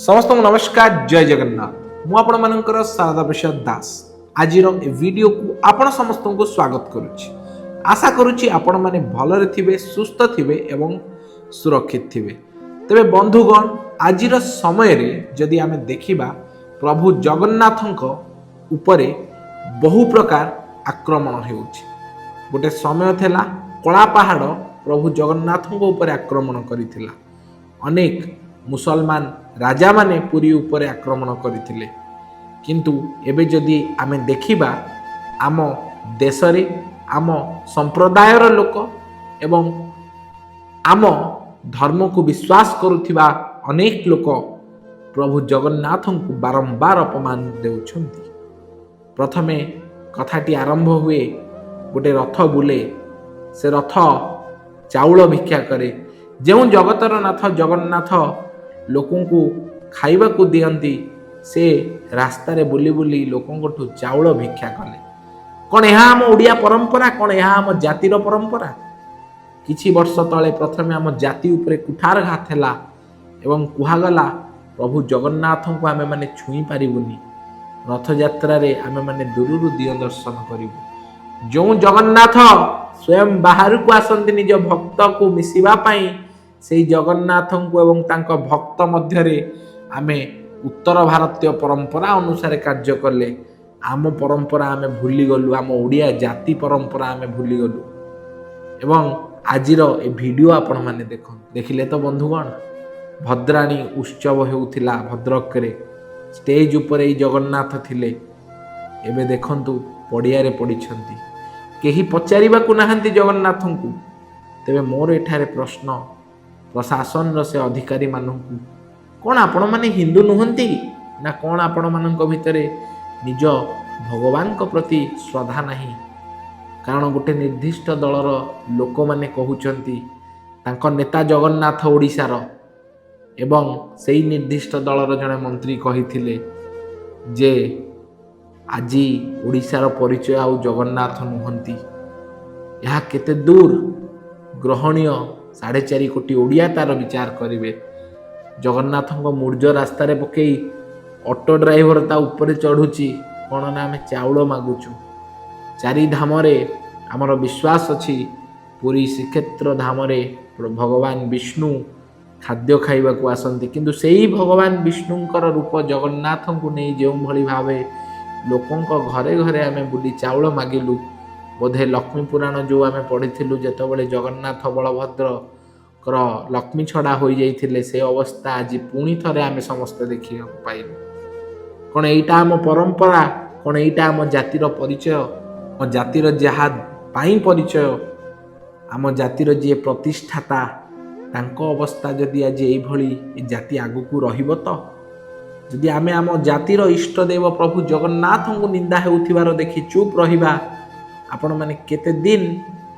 समस्त नमस्कार जय जगन्नाथ मु आपण मानकर शारदा प्रसाद दास आज वीडियो को आपण समस्त को स्वागत करुच्ची आशा करुच्ची आपण माने भलरे थिबे सुस्थ थिबे एवं सुरक्षित थिबे। तेबे बंधुगण आज समय रे जदि आमे देखिबा प्रभु जगन्नाथंक उपरे बहु प्रकार आक्रमण हेउची। गोटे समय थिला कला पहाड़ प्रभु जगन्नाथंक उपरे आक्रमण करिथिला। अनेक मुसलमान राजा माने पुरी उपरे आक्रमण करथिले। किंतु एबे जदि आमे देखिबा आम देशरे आम संप्रदायर लोक एवं आम धर्म को विश्वास करुथिबा अनेक लोक प्रभु जगन्नाथं को बारंबार अपमान देउछंती। प्रथमे कथाटी आरंभ हुए गोटे रथ बुले, से रथ चाउल भिक्षा करे। जो जगतर नाथ जगन्नाथ लोकों को खाइबा को दियंती से रास्ता रे बुली बुली लोकों ठू चाउल भिक्षा कले। कौन यह आम ओडिया परंपरा, कौन यह आम जातिर परंपरा? किछि वर्ष तले प्रथमे आम जाति उपरे कुठारघात हैला एवं कुहागला प्रभु जगन्नाथ को आमे माने छुई पारिबुनी। रथ यात्रा रे आमे माने दूररू दिय दर्शन करिबु। जो जगन्नाथ स्वयं बाहर को आसंती निज भक्त को मिसिबा पाई से जगन्नाथ को एवं तांको भक्त मध्यरे आमे उत्तर भारतीय परंपरा अनुसार कार्य कले। आम परंपरा आमे भूली गलु, आम ओडिया जाति परंपरा आमे भूली गलु। एवं आजिर ए वीडियो आपण माने देखिले तो बंधुगण भद्राणी उत्सव हेउथिला भद्रक रे। स्टेज ऊपर ए जगन्नाथ थिले, एबे देखंतु पड़िया रे पड़िछंती। केही पचारिबा को नाहंती जगन्नाथंकु। तेबे मोर एठारे प्रश्न प्रशासन रो से अधिकारी मानकु, कौन आपण माने हिंदू नुहंती ना कौन आपण मानक भितरे निज भगवान को प्रति श्रद्धा नहीं? कारण गोटे निर्दिष्ट दलर लोक माने कहउचंती तांको नेता जगन्नाथ ओडिशार एवं सेही निर्दिष्ट दलर जने मंत्री कहिथिले जे आजी ओडिशार परिचय आउ जगन्नाथ नुहंती। यह केते दूर ग्रहणीय? 4.5 कोटी ओडिया तार विचार करिवे। जगन्नाथ मूर्ज रास्ता रे पकई ऑटो ड्राइवर ता ऊपर चढ़ुची, कौन ना आमे चाउल मागुचु। 4 धाम रे आमर विश्वास अछि पुरी श्रीक्षेत्र धाम रे भगवान विष्णु खाद्य खाइबा को आसंती। किंतु सेही भगवान विष्णुंकर रूप जगन्नाथ को नहीं जो भली भावे लोकों घरे घरे आमे बुली चाउल मागिलु। बोधे लक्ष्मी पुराण जो आमे पढ़िथिलु जेतबेले जगन्नाथ बलभद्र कर लक्ष्मी छड़ा हो जाइथिले, से अवस्था आज पुणी थरे आमे समस्त देखिया पाइलु। कौन एइटा आम परंपरा? कौन एइटा आम जातिर परिचय? आम जातिर जहा पाई परिचय, आम जातिर जे प्रतिष्ठाता तांको अवस्था जदि आज एई भली जाति आगु को रहिबो तो? जदि आमे आम जातिर इष्ट देव प्रभु जगन्नाथ को निंदा हेउथिबार देखि चुप रहिबा, आपण माने केते दिन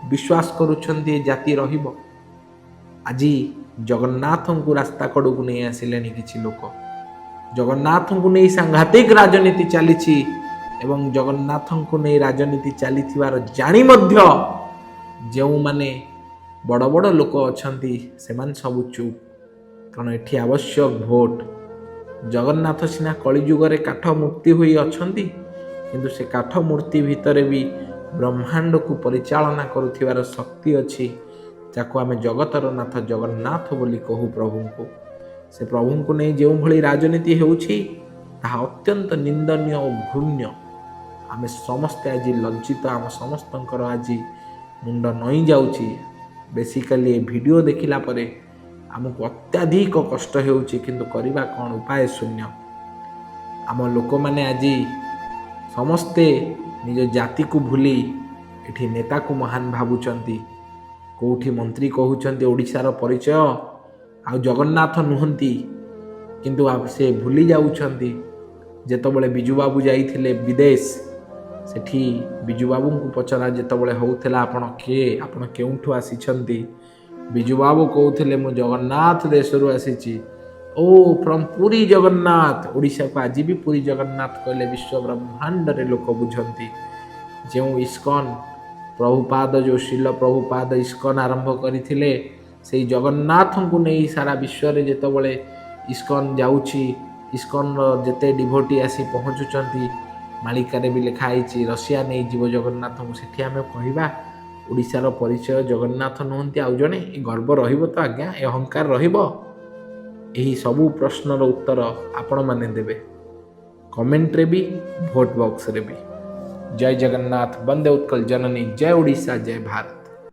विश्वास करुछंती जाति रहिबो? आजी जगन्नाथ को रास्ता कड़ू को नहीं आसिले किछि लोक। जगन्नाथ को नहीं सांघातिक राजनीति चली एवं जगन्नाथ को नहीं राजनीति चली जानी मध्य जो माने बड़ बड़ लोक अछंती सेमान सब चुप। कारण एठी आवश्यक भोट। जगन्नाथ सिना कलिजुग रे काठ मूर्ति हुई अछंती, किंतु से काठ मूर्ति भितरे भी ब्रह्मांड को परिचालना करुथिबार शक्ति अछि, जाको आमे जगतर नाथ जगन्नाथ बोली कहू। प्रभु को से प्रभु को नहीं जो भली राजनीति हेउछि ताहा अत्यंत निंदनीय और घृण्य। आमे समस्ते आज लज्जित, आम समस्तंकर आज मुंड नई जाउछि। बेसिकली ए वीडियो देखिला परे आमको अत्याधिक कष्ट हेउछि, किंतु करिबा कोन उपाय शून्य। आम लोक माने आज समस्ते निज जाति को भूली एठी नेता को महान भावुचंती। कोठी मंत्री कहउचंती ओडिशार परिचय आ जगन्नाथ नुहंती, किंतु से भूली जाउछंती जेतबेले बिजू बाबू जाइथिले विदेश, सेठी बिजू बाबू को पचरा जेतबेले होउथिला आपण किए, आपण केउठु आसीछंती? बिजू बाबू कहउथिले मु जगन्नाथ देशरु आसीची। ओ फ्रॉम पुरी जगन्नाथ। ओडिशा को आज भी पुरी जगन्नाथ कहले विश्व ब्रह्मांड रे लोक बुझंती। जो इस्कॉन प्रभुपाद जो शिल प्रभुपाद इस्कॉन आरंभ करथिले, से जगन्नाथ को नहीं सारा विश्व रे जेतबेले ଇସ୍କନ ଯାଉଛି, ଇସ୍କନର ଯେତେ ଡିଭୋଟି ଆସି ପହଞ୍ଚୁଛନ୍ତି, ମାଳିକାରେ ବି ଲେଖା ହେଇଛି ରଷିଆ ନେଇଯିବ ଜଗନ୍ନାଥଙ୍କୁ। ସେଠି ଆମେ କହିବା ଓଡ଼ିଶାର ପରିଚୟ ଜଗନ୍ନାଥ ନୁହନ୍ତି ଆଉ ଜଣେ, ଏ ଗର୍ବ ରହିବ ତ ଆଜ୍ଞା, ଏ ଅହଙ୍କାର ରହିବ? ଏହି ସବୁ ପ୍ରଶ୍ନର ଉତ୍ତର ଆପଣମାନେ ଦେବେ କମେଣ୍ଟରେ ବି, ଭୋଟ ବକ୍ସରେ ବି। ଜୟ ଜଗନ୍ନାଥ, ବନ୍ଦେ ଉତ୍କଳ ଜନନୀ, ଜୟ ଓଡ଼ିଶା, ଜୟ ଭାରତ।